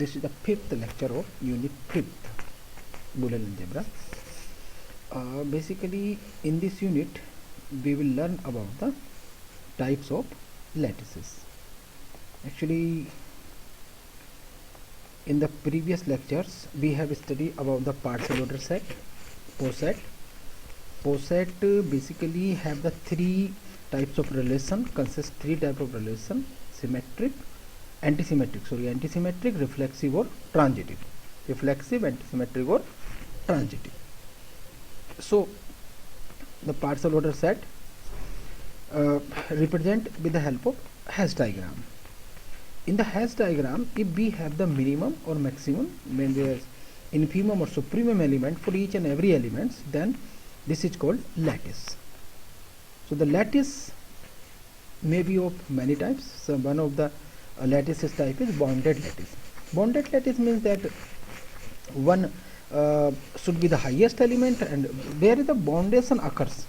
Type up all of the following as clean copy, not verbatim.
This is the fifth lecture of unit fifth, Boolean algebra. Basically, in this unit, we will learn about the types of lattices. Actually, in the previous lectures, we have studied about the partial order set, poset. Poset basically have the three types of relation, consist three types of relation: symmetric, antisymmetric, reflexive or transitive. Reflexive, antisymmetric or transitive. So the partial order set represent with the help of hash diagram. In the hash diagram, if we have the minimum or maximum, when there is infimum or supremum element for each and every element, then this is called lattice. So the lattice may be of many types. So one of the lattices type is bounded lattice. Bounded lattice means that one should be the highest element, and where the boundation occurs,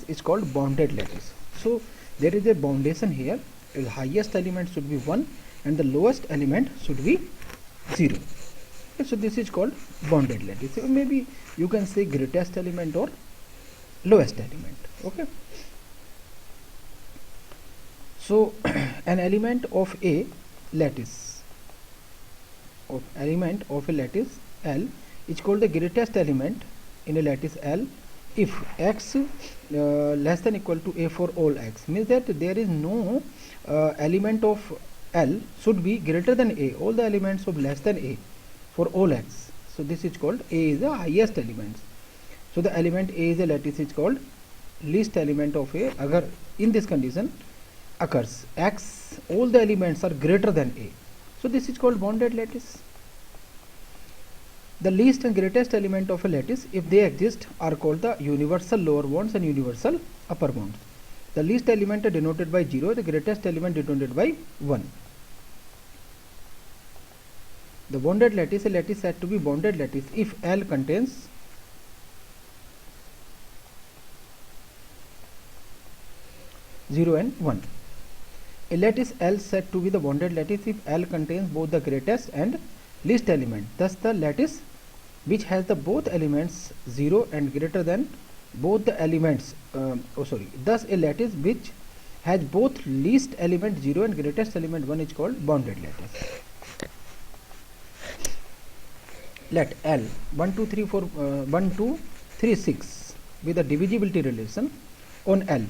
is called bounded lattice. So there is a boundation here. The highest element should be 1 and the lowest element should be 0. Okay, so this is called bounded lattice. So maybe you can say greatest element or lowest element. Okay. So an element of a lattice, L is called the greatest element in a lattice L if x less than equal to a for all x. Means that there is no element of L should be greater than a, all the elements of less than a for all x. So this is called a is the highest element. So the element a is a lattice is called least element of a. Agar in this condition occurs x, all the elements are greater than a, so this is called bounded lattice. The least and greatest element of a lattice, if they exist, are called the universal lower bounds and universal upper bounds. The least element are denoted by 0, the greatest element denoted by 1. The bounded lattice, a lattice said to be bounded lattice if L contains zero and 1. A lattice L said to be the bounded lattice if L contains both the greatest and least element. Thus the lattice which has the both elements 0 and greater than both the elements thus a lattice which has both least element 0 and greatest element 1 is called bounded lattice. Let L 1 2 3 4 1 2 3 6 with a divisibility relation on L.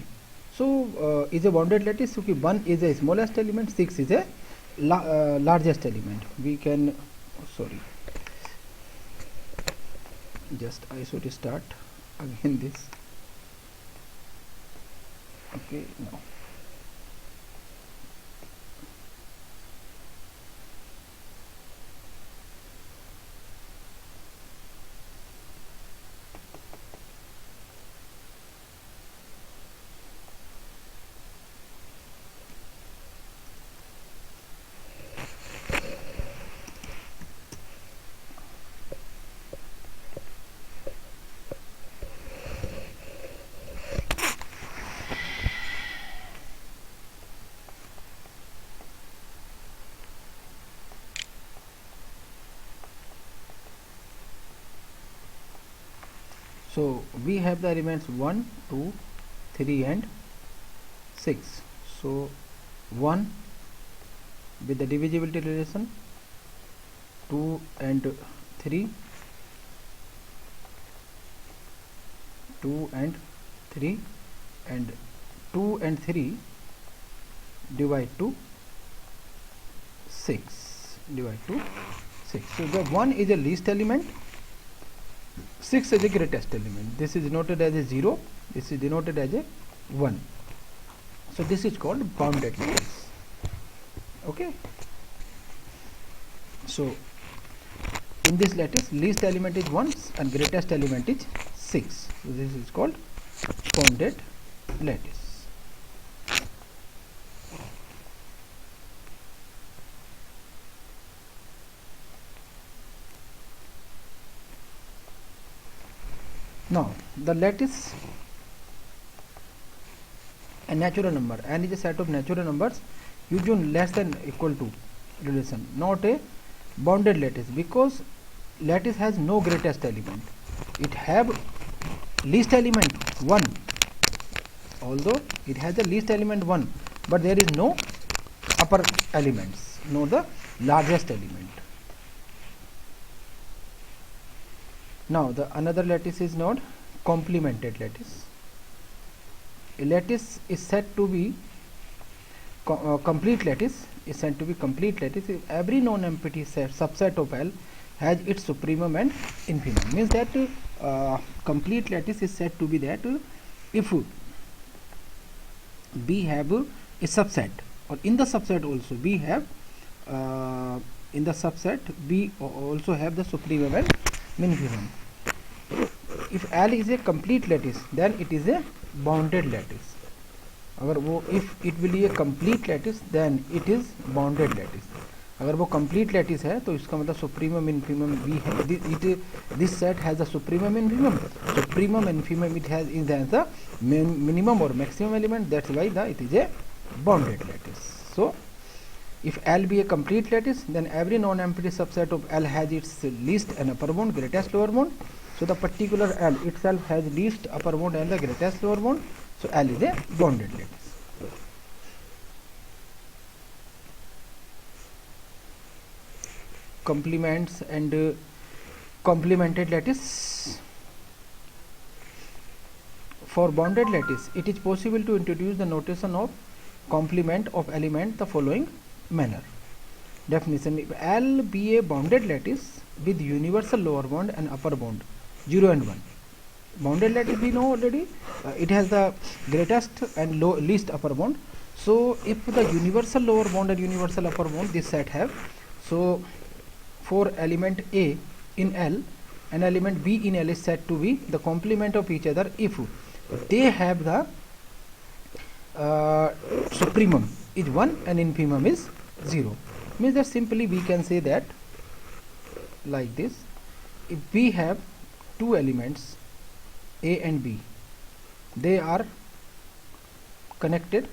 So is a bounded lattice. Okay, 1 is a smallest element, 6 is a largest element. We can just I should start again this. Okay, now so we have the elements 1 2 3 and 6. So 1 with the divisibility relation, 2 and 3, 2 and 3, and 2 and 3 divide to 6. So the 1 is the least element, 6 is the greatest element. This is denoted as a 0, this is denoted as a 1. So this is called bounded lattice. Okay. So in this lattice, least element is 1 and greatest element is 6. So this is called bounded lattice. Now the lattice, a natural number, n is a set of natural numbers usually less than equal to relation, not a bounded lattice, because lattice has no greatest element. It have least element 1, although it has the least element 1, but there is no upper elements, no the largest element. Now the another lattice is not complemented lattice. A lattice is said to be complete lattice is said to be complete lattice if every non-empty subset of L has its supremum and infimum. Means that complete lattice is said to be that if B have a subset, or in the subset also B have in the subset B also have the supremum and minimum. If L is a complete lattice, then it is a bounded lattice. अगर वो if it will be a complete lattice, then it is bounded lattice. अगर वो complete lattice है तो इसका मतलब supremum infimum B है. This set has a supremum infimum. Supremum infimum it has is the minimum or maximum element. That's why it is a bounded lattice. So if L be a complete lattice, then every non-empty subset of L has its least and upper bound, greatest lower bound. So the particular L itself has least upper bound and the greatest lower bound. So L is a bounded lattice. Complements and complemented lattice. For bounded lattice, it is possible to introduce the notation of complement of element the following manner. Definition: if L be a bounded lattice with universal lower bound and upper bound 0 and 1. Bounded lattice we know already, it has the greatest and least upper bound. So if the universal lower bound and universal upper bound this set have, so for element A in L and element B in L is said to be the complement of each other if they have the supremum is 1 and infimum is 0. Means that simply we can say that like this: if we have two elements A and B, they are connected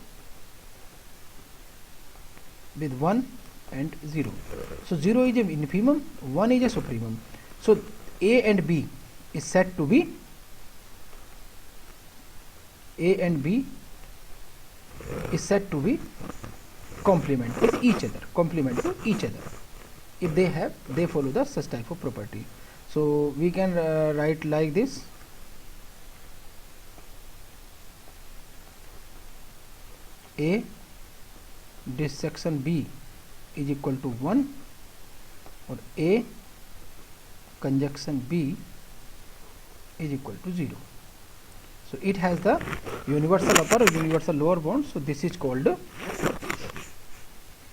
with 1 and 0. So 0 is an infimum, 1 is a supremum. So A and B is said to be complement with each other, complement to each other if they follow the such type of property. So we can write like this: A dissection B is equal to 1 or A conjunction B is equal to 0. So it has the universal upper or universal lower bound. So this is called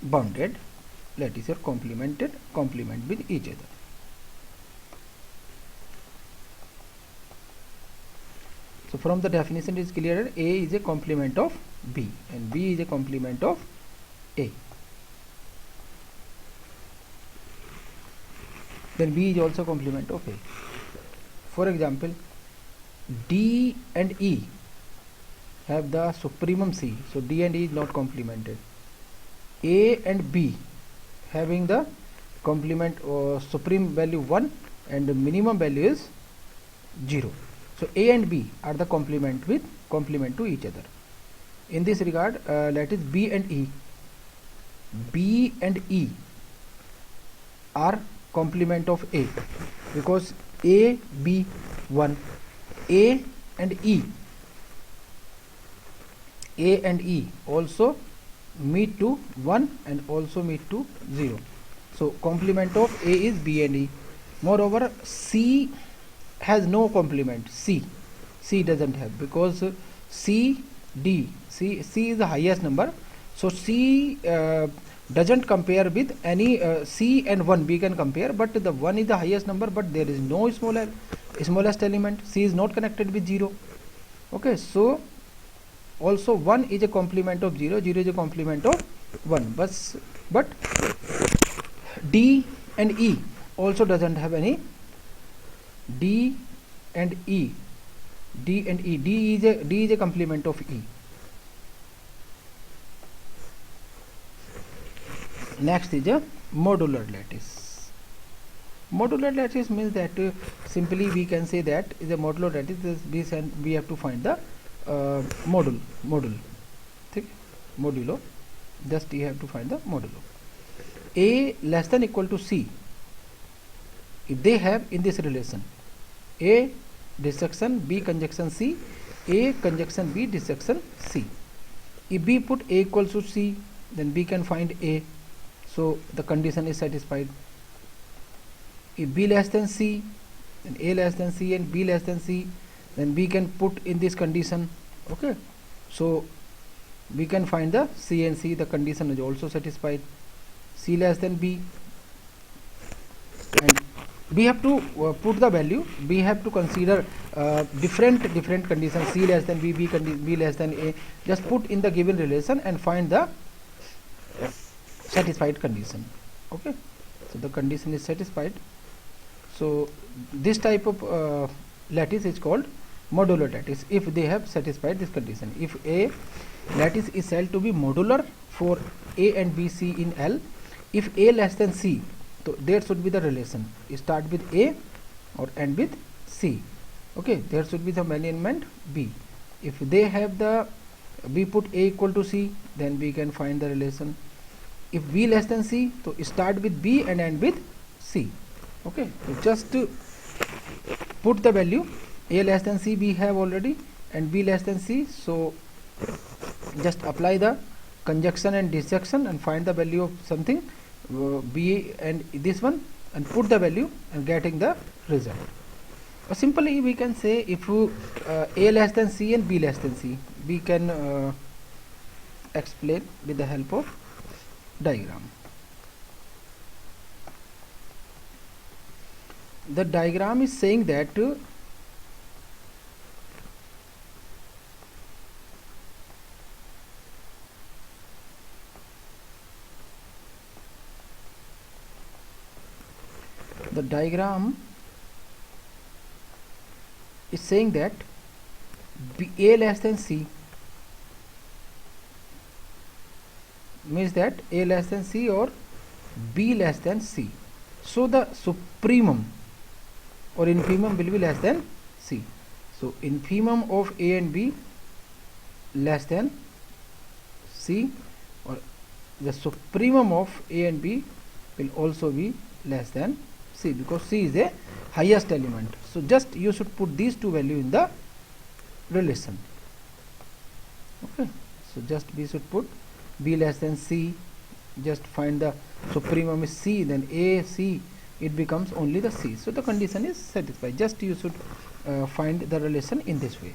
bounded lattice or complement with each other. So from the definition it is clear that A is a complement of B and B is a complement of A. Then B is also complement of A. For example, D and E have the supremum C, so D and E is not complemented. A and B having the complement or supreme value 1 and the minimum value is 0. So A and B are the complement to each other. In this regard, lattice B and E are complement of A, because A, B, 1, A and E also meet to 1 and also meet to 0. So complement of A is B and E. Moreover, C has no complement. C doesn't have, because C is the highest number. So C doesn't compare with any C and 1 we can compare, but the 1 is the highest number, but there is no smallest element. C is not connected with 0. Okay, so also 1 is a complement of 0, 0 is a complement of 1, but D and E also doesn't have any. D is a complement of E. Next is a modular lattice. Modular lattice means that simply we can say that is a modular lattice is we have to find the module modulo, just you have to find the modulo. A less than equal to C, if they have in this relation A dissection B conjunction C, A conjunction B dissection C. If B put A equals to C, then B can find A, so the condition is satisfied. If B less than C, then A less than C and B less than C, then B can put in this condition. Okay, so we can find the C and C, the condition is also satisfied. C less than B, and we have to put the value, we have to consider different conditions, C less than B, B less than A, just put in the given relation and find the satisfied condition. Okay, so the condition is satisfied. So this type of lattice is called modular lattice if they have satisfied this condition. If a lattice is said to be modular for A and B, C in L, if A less than C, so there should be the relation start with A or end with C. Okay, there should be the element B. If they have the B put A equal to C, then we can find the relation. If B less than C, so start with B and end with C. Okay, so just to put the value A less than C we have already and B less than C, so just apply the conjunction and disjunction and find the value of something B and this one and put the value and getting the result. Or simply we can say if A less than C and B less than C, we can explain with the help of diagram. The diagram is saying that the diagram is saying that A less than C means that A less than C or B less than C. So the supremum or infimum will be less than C. So infimum of A and B less than C, or the supremum of A and B will also be less than C, because C is a highest element. So just you should put these two values in the relation. Okay, so just we should put B less than C, just find the supremum is C, then A, C, it becomes only the C. So the condition is satisfied. Just you should find the relation in this way.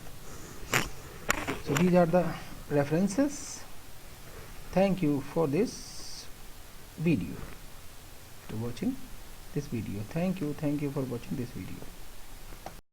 So these are the references. Thank you for this video, to watching this video. Thank you for watching this video.